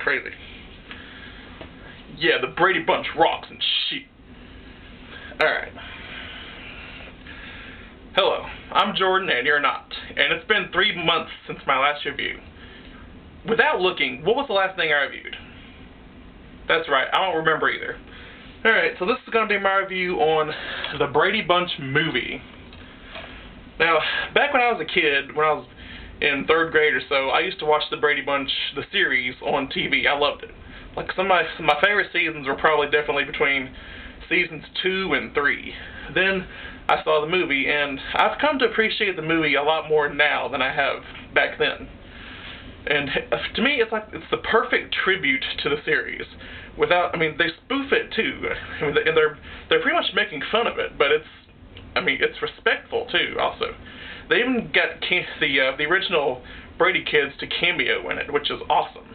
crazy. Yeah, the Brady Bunch rocks and shit. Alright. Hello, I'm Jordan and you're not. And it's been 3 months since my last review. Without looking, what was the last thing I reviewed? That's right, I don't remember either. Alright, so this is going to be my review on the Brady Bunch movie. Now, back when I was a kid, when I was in 3rd grade or so, I used to watch the Brady Bunch, the series, on TV. I loved it. Like, some of my favorite seasons were probably definitely between seasons 2 and 3. Then I saw the movie, and I've come to appreciate the movie a lot more now than I have back then. And to me, it's the perfect tribute to the series. They spoof it too. They're pretty much making fun of it, but it's respectful too. Also, they even got the original Brady kids to cameo in it, which is awesome.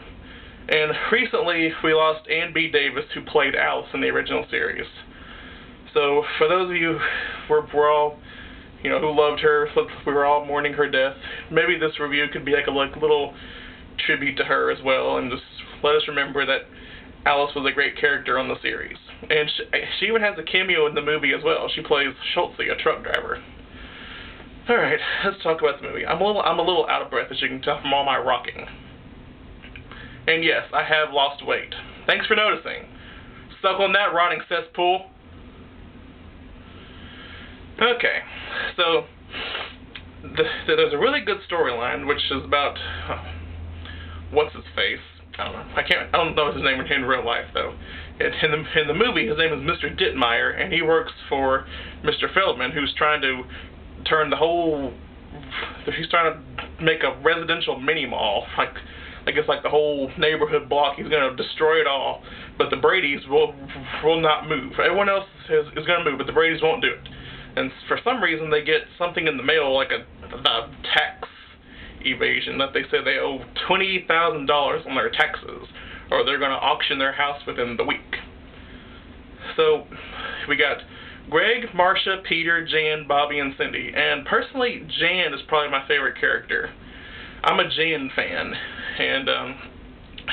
And recently, we lost Ann B. Davis, who played Alice in the original series. So, for those of you we're all, who loved her, we were all mourning her death, maybe this review could be like a little tribute to her as well, and just let us remember that Alice was a great character on the series. And she even has a cameo in the movie as well. She plays Schultze, a truck driver. Alright, let's talk about the movie. I'm a little out of breath, as you can tell from all my rocking. And yes, I have lost weight. Thanks for noticing. Suck on that, rotting cesspool. Okay, so there's a really good storyline, which is about what's his face. I don't know his name in real life though. In the movie, his name is Mr. Dittmeyer, and he works for Mr. Feldman, who's trying to turn he's trying to make a residential mini mall, like the whole neighborhood block. He's going to destroy it all, but the Bradys will not move. Everyone else is going to move, but the Bradys won't do it. And for some reason, they get something in the mail, like a tax evasion, that they say they owe $20,000 on their taxes, or they're going to auction their house within the week. So we got Greg, Marcia, Peter, Jan, Bobby, and Cindy. And personally, Jan is probably my favorite character. I'm a Jan fan, and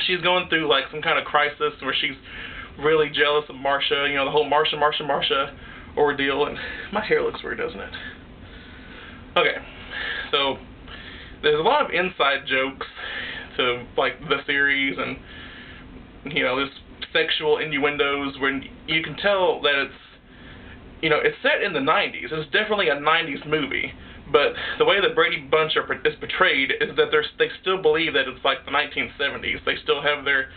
she's going through like some kind of crisis where she's really jealous of Marcia, the whole Marcia ordeal, and my hair looks weird, doesn't it? Okay, so there's a lot of inside jokes to like the series, and there's sexual innuendos when you can tell that it's set in the 90s. It's definitely a 90s movie, but the way the Brady Bunch is portrayed is that they still believe that it's like the 1970s. They still have their,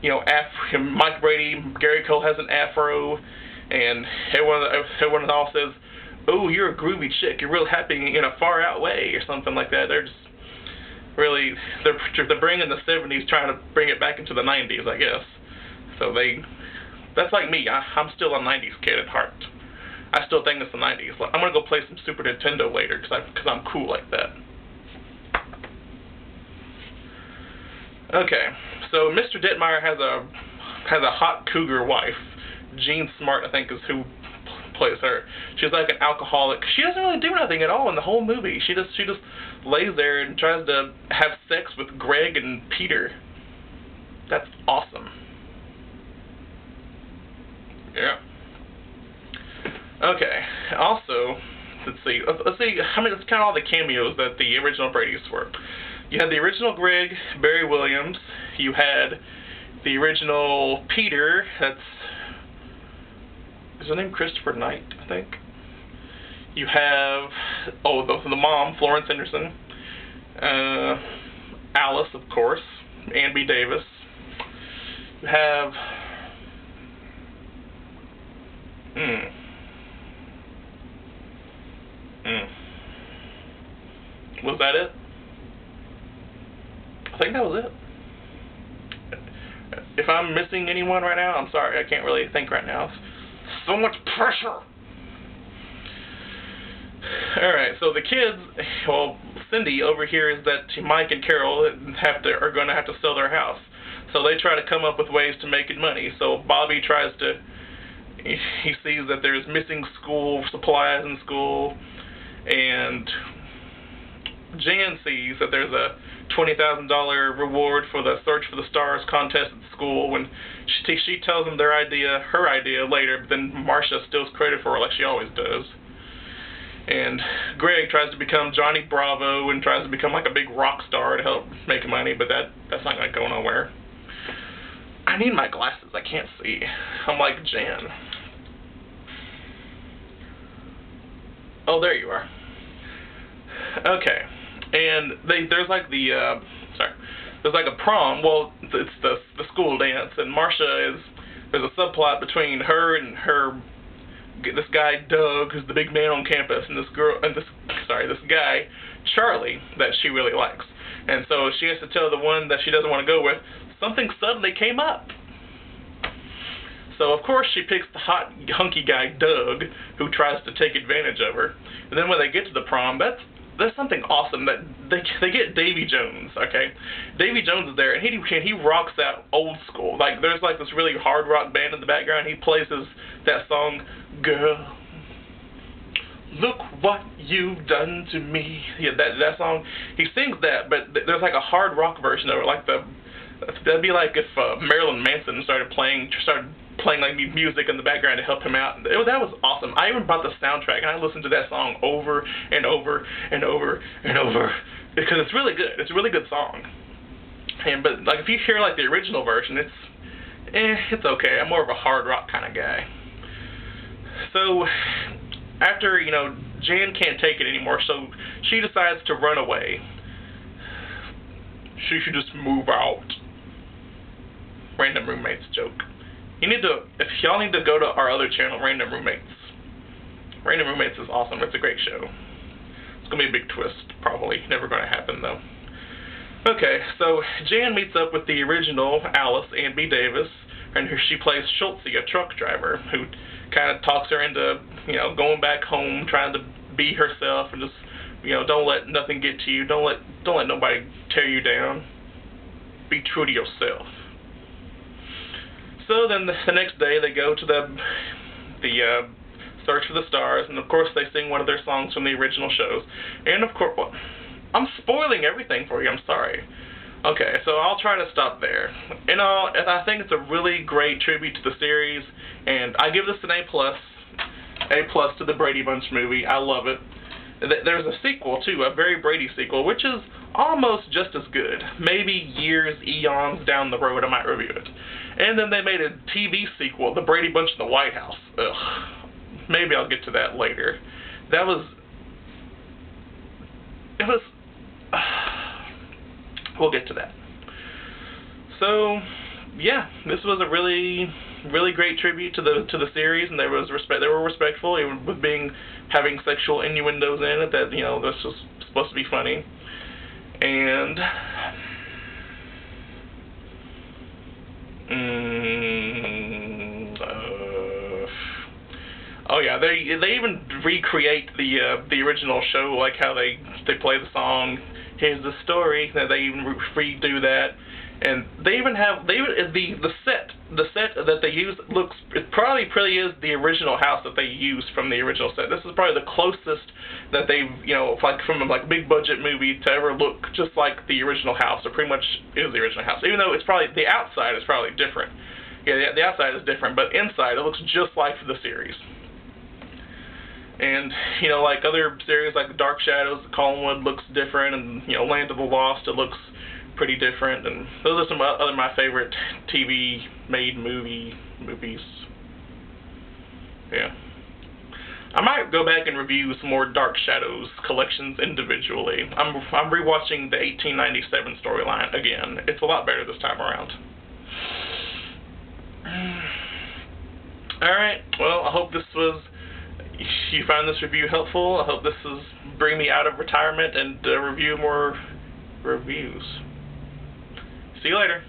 Mike Brady, Gary Cole has an afro, and everyone all says, "Oh, you're a groovy chick. You're real happy in a far out way," or something like that. They're just really they're bringing the 70s, trying to bring it back into the 90s, I guess. So that's like me. I'm still a 90s kid at heart. I still think it's the 90s. I'm gonna go play some Super Nintendo later because I'm cool like that. Okay, so Mr. Dittmeyer has a hot cougar wife. Jean Smart, I think, is who plays her. She's like an alcoholic. She doesn't really do nothing at all in the whole movie. She just lays there and tries to have sex with Greg and Peter. That's awesome. Yeah. Okay. Also, let's see. Let's count all the cameos that the original Brady's were. You had the original Greg, Barry Williams. You had the original Peter. Is her name Christopher Knight, I think? You have, the mom, Florence Henderson. Alice, of course. Ann B. Davis. You have... Was that it? I think that was it. If I'm missing anyone right now, I'm sorry. I can't really think right now. So much pressure. Alright, so the kids, Cindy over here is that Mike and Carol are going to have to sell their house. So they try to come up with ways to make it money. So Bobby he sees that there's missing school supplies in school, and Jan sees that there's a $20,000 reward for the Search for the Stars contest at school when she tells them her idea later, but then Marcia steals credit for it like she always does. And Greg tries to become Johnny Bravo and tries to become like a big rock star to help make money, but that's not going to go nowhere. I need my glasses. I can't see. I'm like Jan. Oh, there you are. Okay. And there's like there's like a prom. Well, it's the school dance, and Marcia there's a subplot between her and this guy Doug, who's the big man on campus, and this guy Charlie that she really likes. And so she has to tell the one that she doesn't want to go with something suddenly came up. So of course she picks the hot hunky guy Doug, who tries to take advantage of her. And then when they get to the prom, there's something awesome that they get Davy Jones. Okay, Davy Jones is there, and he rocks that old school. Like there's like this really hard rock band in the background. He plays that song, "Girl, look what you've done to me." Yeah, that song. He sings that, but there's like a hard rock version of it. Like that'd be like if Marilyn Manson started playing like music in the background to help him out. That was awesome. I even bought the soundtrack and I listened to that song over and over and over and over because it's really good. It's a really good song. But like if you hear like the original version, it's okay. I'm more of a hard rock kind of guy. So after Jan can't take it anymore, so she decides to run away. She should just move out. Random Roommates joke. If y'all need to go to our other channel, Random Roommates. Random Roommates is awesome. It's a great show. It's going to be a big twist, probably. Never going to happen, though. Okay, so Jan meets up with the original Alice, Ann B. Davis, and she plays Schultze, a truck driver, who kind of talks her into, going back home, trying to be herself, and just, don't let nothing get to you. Don't let nobody tear you down. Be true to yourself. So then the next day they go to the Search for the Stars, and of course they sing one of their songs from the original shows. And of course, well, I'm spoiling everything for you, I'm sorry. Okay, so I'll try to stop there. And I think it's a really great tribute to the series, and I give this an A+. A+ to the Brady Bunch movie. I love it. There's a sequel, too, a very Brady sequel, which is almost just as good. Maybe eons down the road I might review it. And then they made a TV sequel, The Brady Bunch in the White House. Ugh. Maybe I'll get to that later. We'll get to that. So, yeah, this was a really, really great tribute to the series, and they were respectful, even with having sexual innuendos in it. That this was supposed to be funny, and oh yeah, they even recreate the original show, like how they play the song. Here's the story. That they even redo that. And they even have the set that they use it probably is the original house that they used from the original set. This is probably the closest that they've like from a big budget movie to ever look just like the original house. It pretty much is the original house, even though it's probably the outside is probably different. Yeah, the outside is different, but inside it looks just like the series. And like other series like Dark Shadows, Collinwood looks different, and Land of the Lost, it looks pretty different, and those are some other my favorite TV made movies. Yeah, I might go back and review some more Dark Shadows collections individually. I'm rewatching the 1897 storyline again. It's a lot better this time around. All right. Well, I hope you found this review helpful. I hope this is bring me out of retirement and review more reviews. See you later.